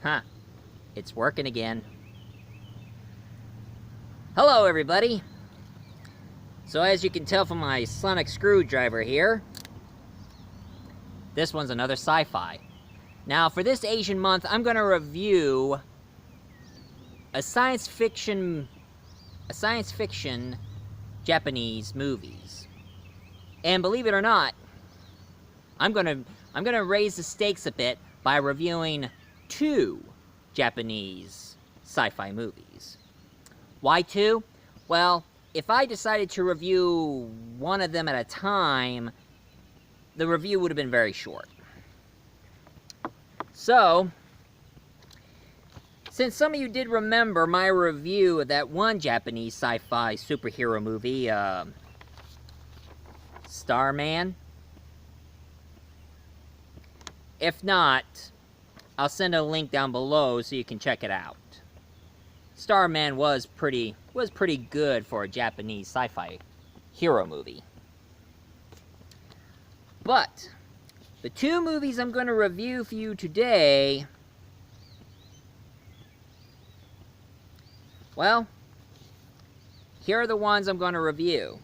Huh. It's working again. Hello, everybody. So as you can tell from my sonic screwdriver here, this one's another sci-fi. Now, for this Asian month, I'm going to review a science fiction Japanese movies. And believe it or not, I'm gonna raise the stakes a bit by reviewing 2 Japanese sci-fi movies. Why 2? Well, if I decided to review one of them at a time, the review would have been very short. So, since some of you did remember my review of that one Japanese sci-fi superhero movie, Starman, if not, I'll send a link down below so you can check it out. Starman was pretty good for a Japanese sci-fi hero movie. But the 2 movies I'm going to review for you today, well, here are the ones I'm going to review.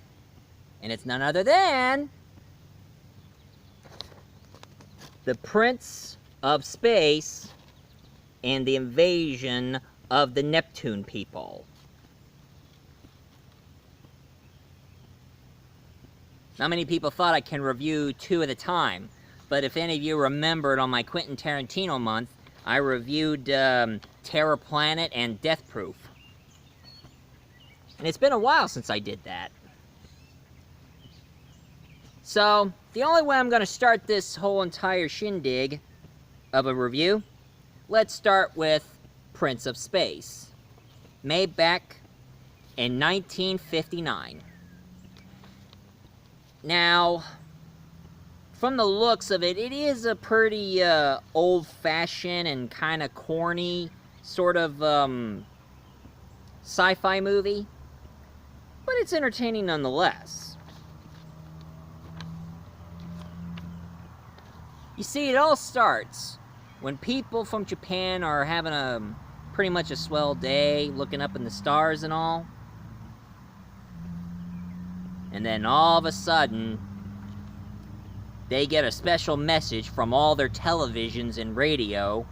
And it's none other than The Prince of Space and the Invasion of the Neptune People. Not many people thought I can review 2 at a time, but if any of you remembered on my Quentin Tarantino month, I reviewed Terror Planet and Death Proof. And it's been a while since I did that. So, the only way I'm going to start this whole entire shindig of a review, let's start with Prince of Space, made back in 1959. Now, from the looks of it, it is a pretty old-fashioned and kind of corny sort of sci-fi movie, but it's entertaining nonetheless. You see, it all starts when people from Japan are having pretty much a swell day, looking up in the stars and all. And then all of a sudden, they get a special message from all their televisions and radio.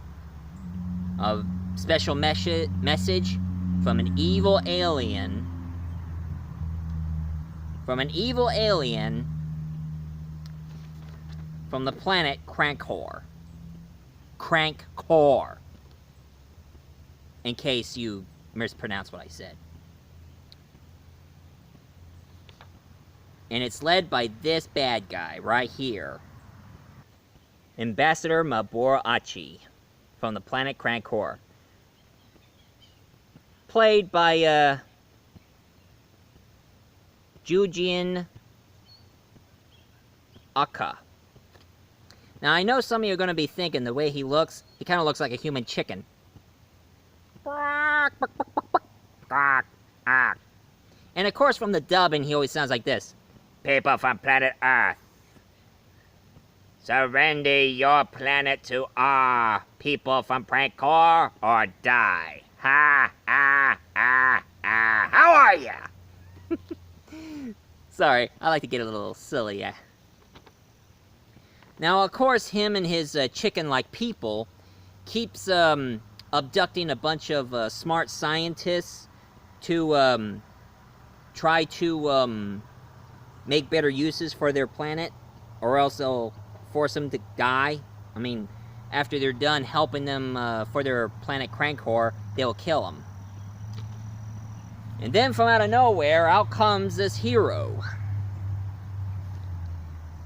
A special message from an evil alien. From the planet Crankor. Crankor. In case you mispronounced what I said. And it's led by this bad guy right here. Ambassador Mamoru Achi from the planet Crankor. Played by Jujin Aka. Now, I know some of you are going to be thinking the way he looks, he kind of looks like a human chicken. And of course, from the dubbing, he always sounds like this. People from planet Earth, surrender your planet to our people from Prankor or die. Ha, ha, ha, ha. How are ya? Sorry, I like to get a little silly. Now, of course, him and his chicken-like people keeps abducting a bunch of smart scientists to try to make better uses for their planet, or else they'll force them to die. I mean, after they're done helping them for their planet Crankor, they'll kill them. And then from out of nowhere, out comes this hero.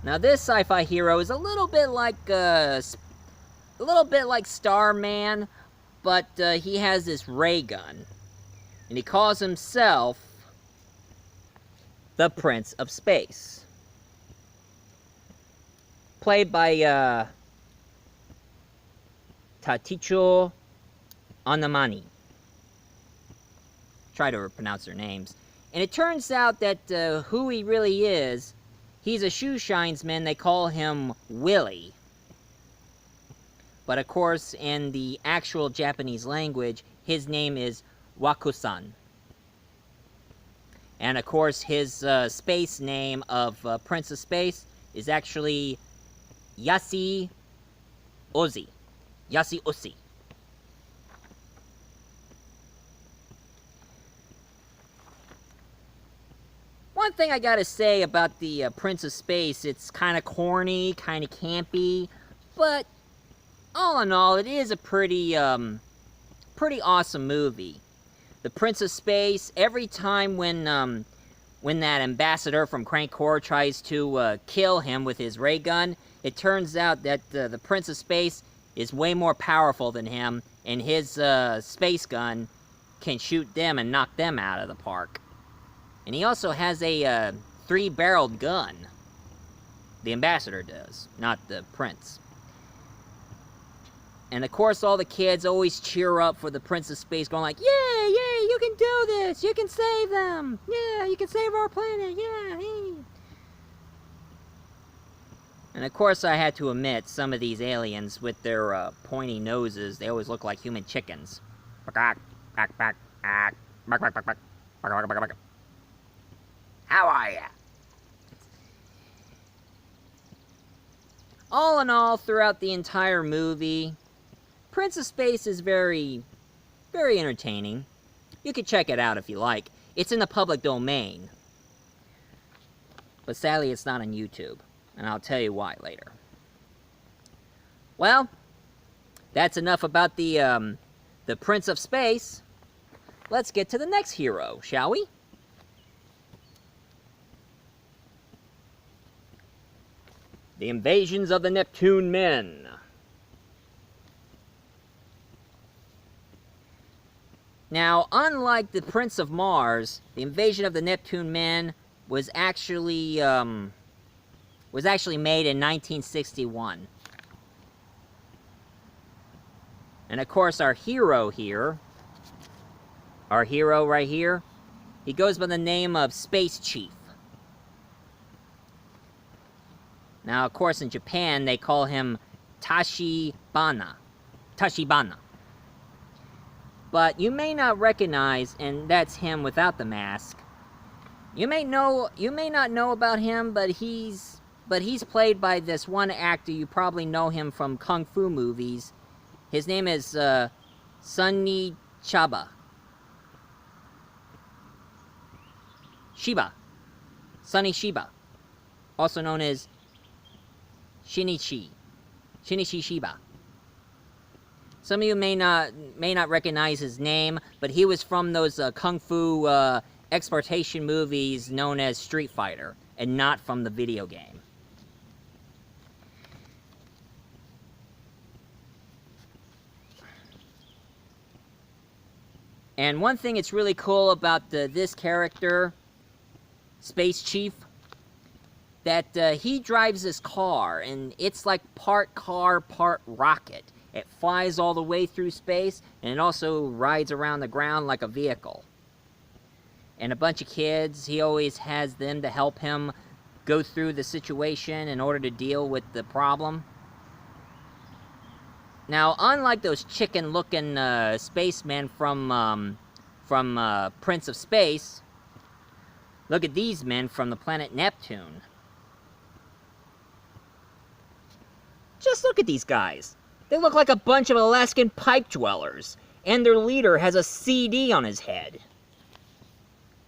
Now, this sci-fi hero is a little bit like Starman, but he has this ray gun, and he calls himself the Prince of Space, played by Taticho Anamani. Try to pronounce their names. And it turns out that who he really is, he's a shoe shinesman. They call him Willie. But of course, in the actual Japanese language, his name is Wakusan. And of course, his space name of Prince of Space is actually Yasi Ozzy. Yasi Ozzy. One thing I gotta say about the Prince of Space, it's kind of corny, kind of campy, but all in all, it is a pretty awesome movie. The Prince of Space, every time when that ambassador from Crank Corps tries to kill him with his ray gun, it turns out that the Prince of Space is way more powerful than him, and his space gun can shoot them and knock them out of the park. And he also has a 3-barreled gun. The ambassador does, not the prince. And of course, all the kids always cheer up for the Prince of Space, going like, "Yeah, yeah, you can do this! You can save them! Yeah, you can save our planet! Yeah!" And of course, I had to admit, some of these aliens with their pointy noses, they always look like human chickens. How are ya? All in all, throughout the entire movie, Prince of Space is very, very entertaining. You can check it out if you like. It's in the public domain. But sadly, it's not on YouTube. And I'll tell you why later. Well, that's enough about the Prince of Space. Let's get to the next hero, shall we? The Invasions of the Neptune Men. Now, unlike the Prince of Mars, the Invasion of the Neptune Men was actually made in 1961. And of course, our hero right here, he goes by the name of Space Chief. Now, of course, in Japan, they call him Tachibana. But you may not recognize, and that's him without the mask. You may not know about him, but he's played by this one actor. You probably know him from kung fu movies. His name is Sonny Chiba. Sonny Chiba, also known as Shinichi Shiba. Some of you may not recognize his name, but he was from those kung fu exploitation movies known as Street Fighter, and not from the video game. And one thing that's really cool about this character, Space Chief, that he drives this car, and it's like part car, part rocket. It flies all the way through space, and it also rides around the ground like a vehicle. And a bunch of kids, he always has them to help him go through the situation in order to deal with the problem. Now, unlike those chicken-looking spacemen from Prince of Space, look at these men from the planet Neptune. Just look at these guys. They look like a bunch of Alaskan pipe dwellers, and their leader has a CD on his head.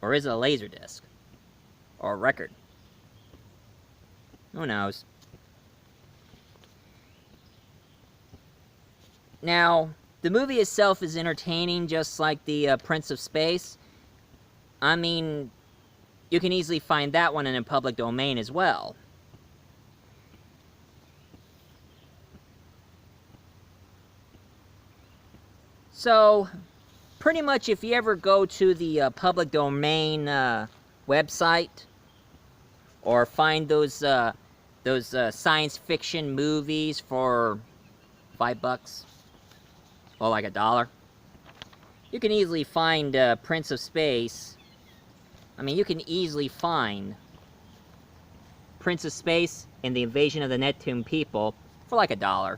Or is it a laser disc? Or a record? Who knows? Now, the movie itself is entertaining, just like the Prince of Space. I mean, you can easily find that one in a public domain as well. So, pretty much if you ever go to the public domain website, or find those science fiction movies for $5, or like $1, you can easily find Prince of Space. I mean, you can easily find Prince of Space and the Invasion of the Neptune People for like $1.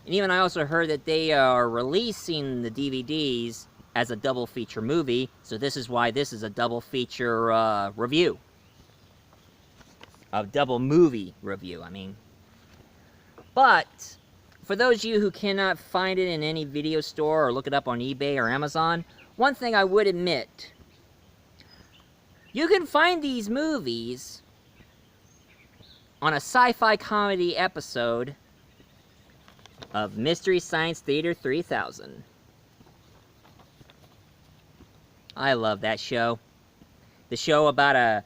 And even I also heard that they are releasing the DVDs as a double feature movie, so this is why this is a double feature review. A double movie review, I mean. But, for those of you who cannot find it in any video store or look it up on eBay or Amazon, one thing I would admit, you can find these movies on a sci-fi comedy episode of Mystery Science Theater 3000. I love that show. The show about a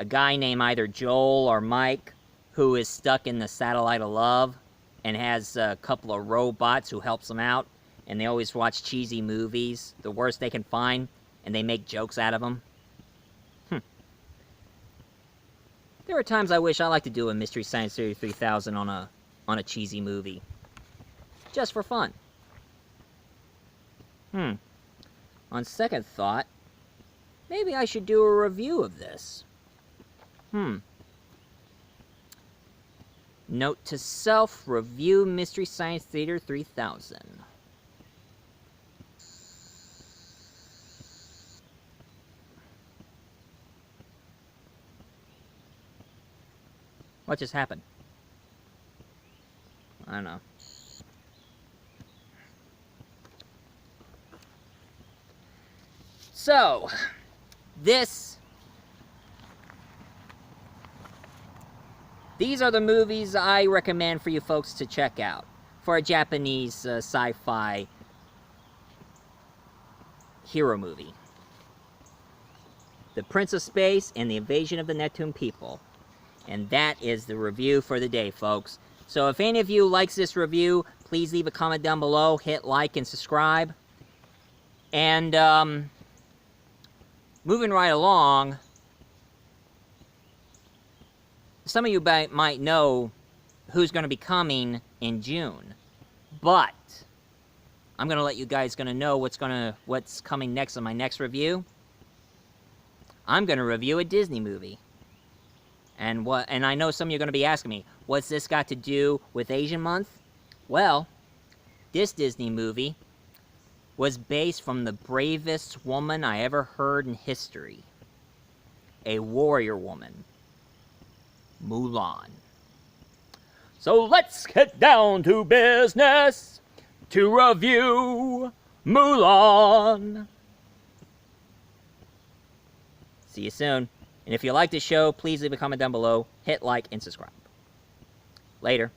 guy named either Joel or Mike who is stuck in the satellite of love and has a couple of robots who helps him out, and they always watch cheesy movies, the worst they can find, and they make jokes out of them. There are times I wish I like to do a Mystery Science Theater 3000 on a cheesy movie. Just for fun. On second thought, maybe I should do a review of this. Note to self, review Mystery Science Theater 3000. What just happened? I don't know. So, these are the movies I recommend for you folks to check out for a Japanese sci-fi hero movie. The Prince of Space and the Invasion of the Neptune People. And that is the review for the day, folks. So if any of you likes this review, please leave a comment down below, hit like and subscribe. And, moving right along, some of you might know who's going to be coming in June, but I'm going to let you guys know what's coming next on my next review. I'm going to review a Disney movie. And I know some of you are going to be asking me, what's this got to do with Asian Month? Well, this Disney movie was based from the bravest woman I ever heard in history. A warrior woman. Mulan. So let's get down to business to review Mulan. See you soon. And if you like this show, please leave a comment down below, hit like, and subscribe. Later.